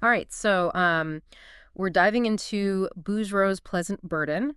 All right, so we're diving into Bouguereau's Pleasant Burden,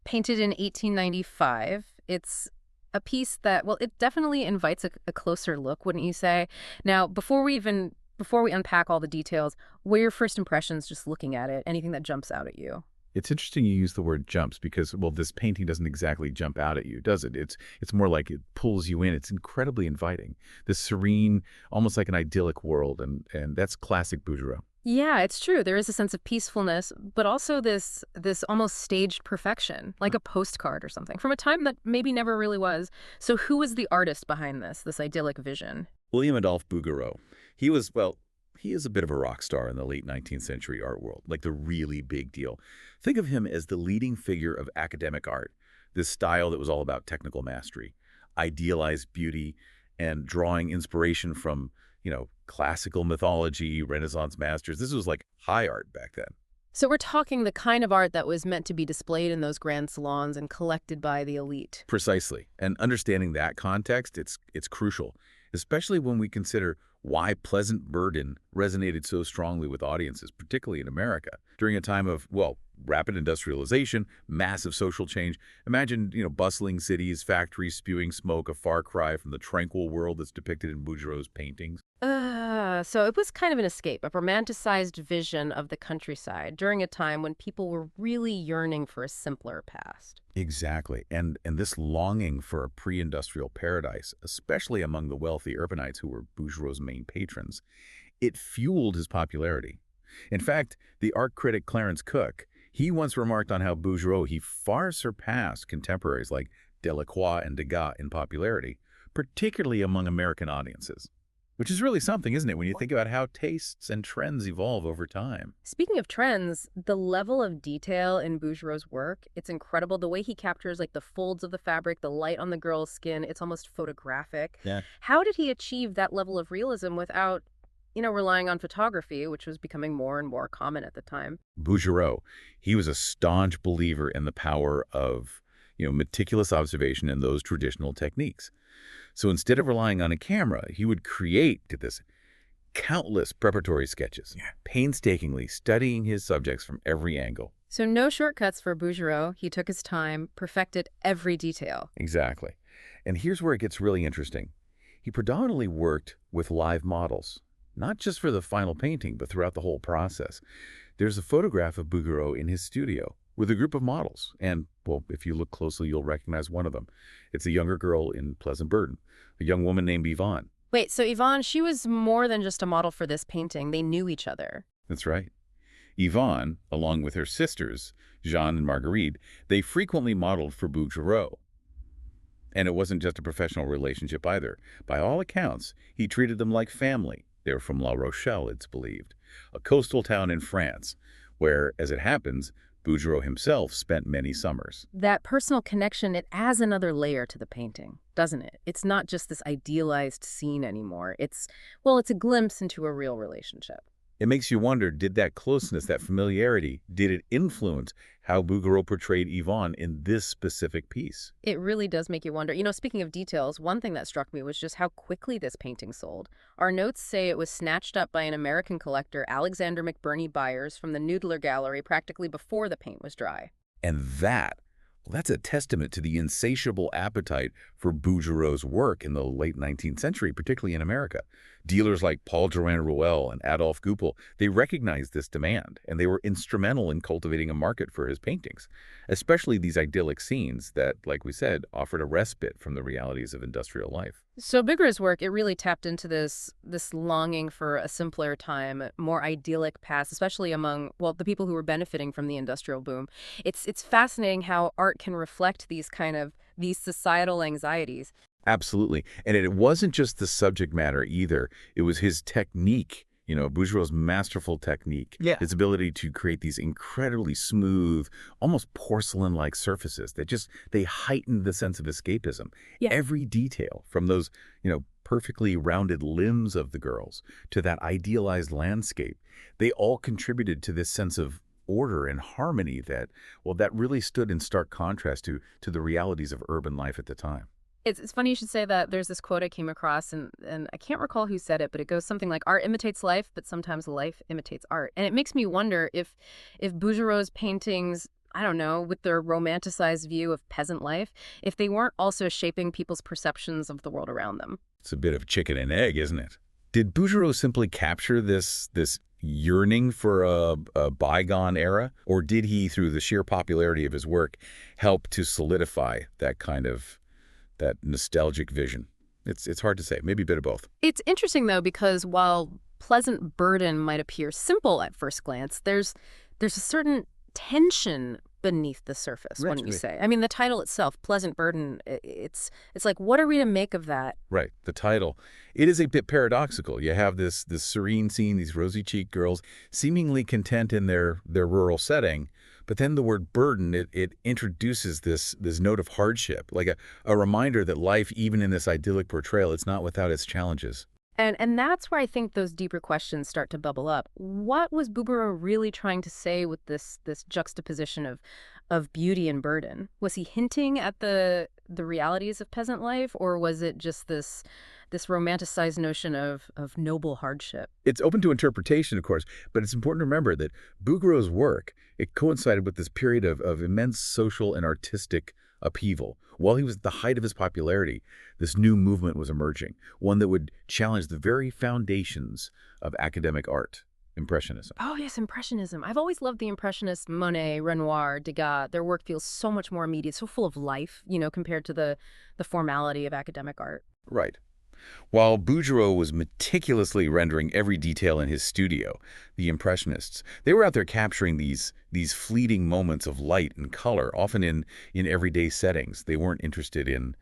painted in 1895. It's a piece that, well, it definitely invites a closer look, wouldn't you say? Now, before we unpack all the details, what are your first impressions just looking at it? Anything that jumps out at you? It's interesting you use the word jumps because, well, this painting doesn't exactly jump out at you, does it? It's more like it pulls you in. It's incredibly inviting. This serene, almost like an idyllic world, and that's classic Bouguereau. Yeah, it's true. There is a sense of peacefulness, but also this almost staged perfection, like a postcard or something, from a time that maybe never really was. So who was the artist behind this idyllic vision? William-Adolphe Bouguereau. He was, well, he is a bit of a rock star in the late 19th century art world, like the really big deal. Think of him as the leading figure of academic art, this style that was all about technical mastery, idealized beauty, and drawing inspiration from, classical mythology, Renaissance masters. This was like high art back then. So we're talking the kind of art that was meant to be displayed in those grand salons and collected by the elite. Precisely. And understanding that context, it's crucial, especially when we consider why Pleasant Burden resonated so strongly with audiences, particularly in America, during a time of, well, rapid industrialization, massive social change. Imagine, bustling cities, factories spewing smoke, a far cry from the tranquil world that's depicted in Bouguereau's paintings. So it was kind of an escape, a romanticized vision of the countryside during a time when people were really yearning for a simpler past. Exactly. And this longing for a pre-industrial paradise, especially among the wealthy urbanites who were Bouguereau's main patrons, it fueled his popularity. In fact, the art critic Clarence Cook, he once remarked on how Bouguereau, he far surpassed contemporaries like Delacroix and Degas in popularity, particularly among American audiences. Which is really something, isn't it, when you think about how tastes and trends evolve over time? Speaking of trends, the level of detail in Bouguereau's work, it's incredible. The way he captures like the folds of the fabric, the light on the girl's skin, it's almost photographic. Yeah. How did he achieve that level of realism without, relying on photography, which was becoming more and more common at the time? Bouguereau, he was a staunch believer in the power of, meticulous observation and those traditional techniques. So instead of relying on a camera, he would create this countless preparatory sketches, painstakingly studying his subjects from every angle. So no shortcuts for Bouguereau. He took his time, perfected every detail. Exactly. And here's where it gets really interesting. He predominantly worked with live models, not just for the final painting, but throughout the whole process. There's a photograph of Bouguereau in his studio with a group of models. And, well, if you look closely, you'll recognize one of them. It's a younger girl in Pleasant Burden, a young woman named Yvonne. Wait, so Yvonne, she was more than just a model for this painting. They knew each other. That's right. Yvonne, along with her sisters, Jeanne and Marguerite, they frequently modeled for Bouguereau. And it wasn't just a professional relationship either. By all accounts, he treated them like family. They were from La Rochelle, it's believed, a coastal town in France, where, as it happens, Bouguereau himself spent many summers. That personal connection, it adds another layer to the painting, doesn't it? It's not just this idealized scene anymore. It's a glimpse into a real relationship. It makes you wonder, did that closeness, that familiarity, did it influence how Bouguereau portrayed Yvonne in this specific piece? It really does make you wonder. Speaking of details, one thing that struck me was just how quickly this painting sold. Our notes say it was snatched up by an American collector, Alexander McBurney Byers, from the Noodler Gallery practically before the paint was dry. And that's a testament to the insatiable appetite for Bouguereau's work in the late 19th century, particularly in America. Dealers like Paul Durand-Ruel and Adolphe Goupil, they recognized this demand, and they were instrumental in cultivating a market for his paintings, especially these idyllic scenes that, like we said, offered a respite from the realities of industrial life. So Bouguereau's work, it really tapped into this longing for a simpler time, a more idyllic past, especially among, well, the people who were benefiting from the industrial boom. It's fascinating how art can reflect these societal anxieties. Absolutely. And it wasn't just the subject matter either. It was his technique, Bouguereau's masterful technique. Yeah. His ability to create these incredibly smooth, almost porcelain-like surfaces that they heightened the sense of escapism. Yeah. Every detail from those, perfectly rounded limbs of the girls to that idealized landscape, they all contributed to this sense of order and harmony that really stood in stark contrast to the realities of urban life at the time. It's funny you should say that. There's this quote I came across, and I can't recall who said it, but it goes something like, "Art imitates life, but sometimes life imitates art." And it makes me wonder if Bouguereau's paintings, I don't know, with their romanticized view of peasant life, if they weren't also shaping people's perceptions of the world around them. It's a bit of chicken and egg, isn't it? Did Bouguereau simply capture this yearning for a bygone era, or did he, through the sheer popularity of his work, help to solidify that nostalgic vision? It's hard to say. Maybe a bit of both. It's interesting, though, because while pleasant burden might appear simple at first glance, there's a certain tension beneath the surface, Right, wouldn't you right. say? I mean, the title itself, Pleasant Burden, it's like, what are we to make of that? Right. The title. It is a bit paradoxical. You have this serene scene, these rosy-cheeked girls, seemingly content in their rural setting, but then the word burden, it introduces this note of hardship, like a reminder that life, even in this idyllic portrayal, it's not without its challenges. And that's where I think those deeper questions start to bubble up. What was Bouguereau really trying to say with this juxtaposition of beauty and burden? Was he hinting at the realities of peasant life, or was it just this romanticized notion of noble hardship? It's open to interpretation, of course, but it's important to remember that Bouguereau's work, it coincided with this period of immense social and artistic upheaval. While he was at the height of his popularity, this new movement was emerging, one that would challenge the very foundations of academic art, Impressionism. Oh, yes, Impressionism. I've always loved the Impressionists, Monet, Renoir, Degas. Their work feels so much more immediate, so full of life, compared to the formality of academic art. Right. While Bouguereau was meticulously rendering every detail in his studio, the Impressionists, they were out there capturing these fleeting moments of light and color, often in everyday settings. They weren't interested in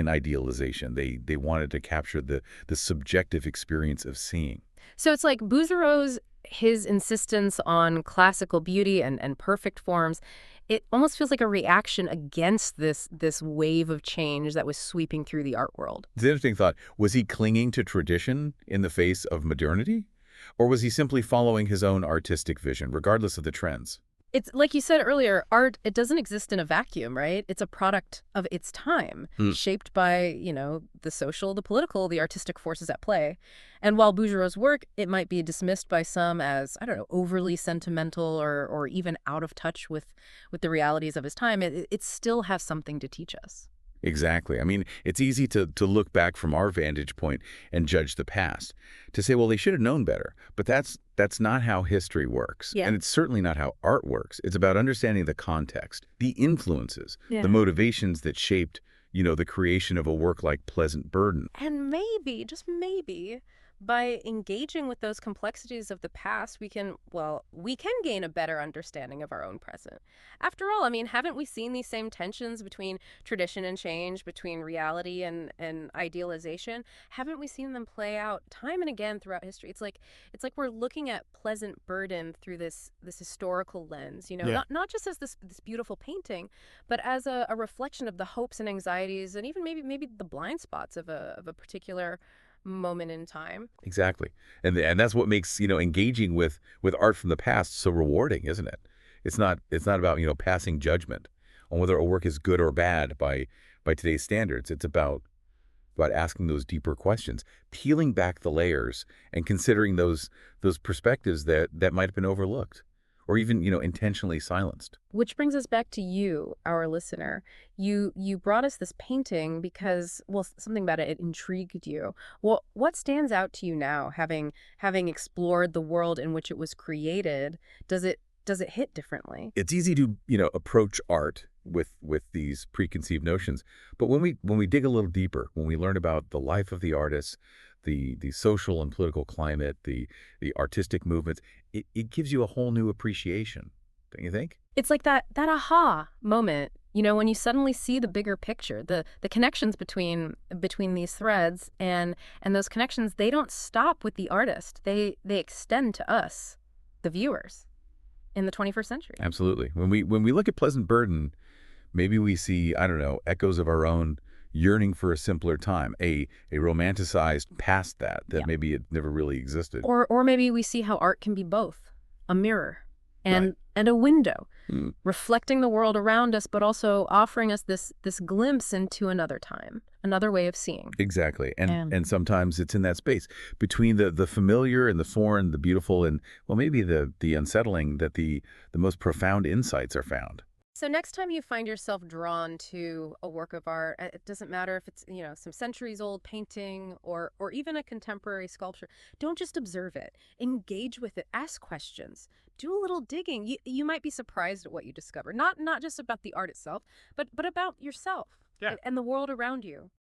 idealization. They wanted to capture the subjective experience of seeing. So it's like Bouguereau's his insistence on classical beauty and perfect forms, it almost feels like a reaction against this wave of change that was sweeping through the art world. It's an interesting thought. Was he clinging to tradition in the face of modernity? Or was he simply following his own artistic vision, regardless of the trends? It's like you said earlier, art, it doesn't exist in a vacuum, right? It's a product of its time, Hmm. shaped by, the social, the political, the artistic forces at play. And while Bouguereau's work, it might be dismissed by some as, I don't know, overly sentimental or even out of touch with the realities of his time, it still has something to teach us. Exactly. I mean, it's easy to look back from our vantage point and judge the past, to say, well, they should have known better. But that's not how history works. Yeah. And it's certainly not how art works. It's about understanding the context, the influences, Yeah. the motivations that shaped, the creation of a work like Pleasant Burden. And maybe, just maybe, by engaging with those complexities of the past, we can gain a better understanding of our own present. After all, I mean, haven't we seen these same tensions between tradition and change, between reality and idealization? Haven't we seen them play out time and again throughout history? It's like we're looking at Pleasant Burden through this historical lens, Yeah. not just as this beautiful painting, but as a reflection of the hopes and anxieties and even maybe the blind spots of a particular moment in time. Exactly. And that's what makes, engaging with art from the past so rewarding, isn't it? It's not about, passing judgment on whether a work is good or bad by today's standards. It's about asking those deeper questions, peeling back the layers and considering those perspectives that might have been overlooked or even, intentionally silenced. Which brings us back to you, our listener. You brought us this painting because, well, something about it intrigued you. What stands out to you now, having explored the world in which it was created? Does it hit differently? It's easy to, approach art with these preconceived notions, but when we dig a little deeper, when we learn about the life of the artist, the social and political climate, the artistic movements, it gives you a whole new appreciation, don't you think? It's like that aha moment, when you suddenly see the bigger picture, the connections between these threads and those connections, they don't stop with the artist. They extend to us, the viewers, in the 21st century. Absolutely. When we look at Pleasant Burden, maybe we see, I don't know, echoes of our own yearning for a simpler time, a romanticized past that Yeah. maybe it never really existed. Or maybe we see how art can be both, a mirror. Right. and a window, Mm, reflecting the world around us, but also offering us this glimpse into another time, another way of seeing. exactly. And And sometimes it's in that space between the familiar and the foreign, the beautiful and, well, maybe the unsettling, that the most profound insights are found. so next time you find yourself drawn to a work of art, it doesn't matter if it's, some centuries old painting or even a contemporary sculpture, don't just observe it. Engage with it, ask questions, do a little digging. You might be surprised at what you discover. Not just about the art itself, but about yourself Yeah. and the world around you.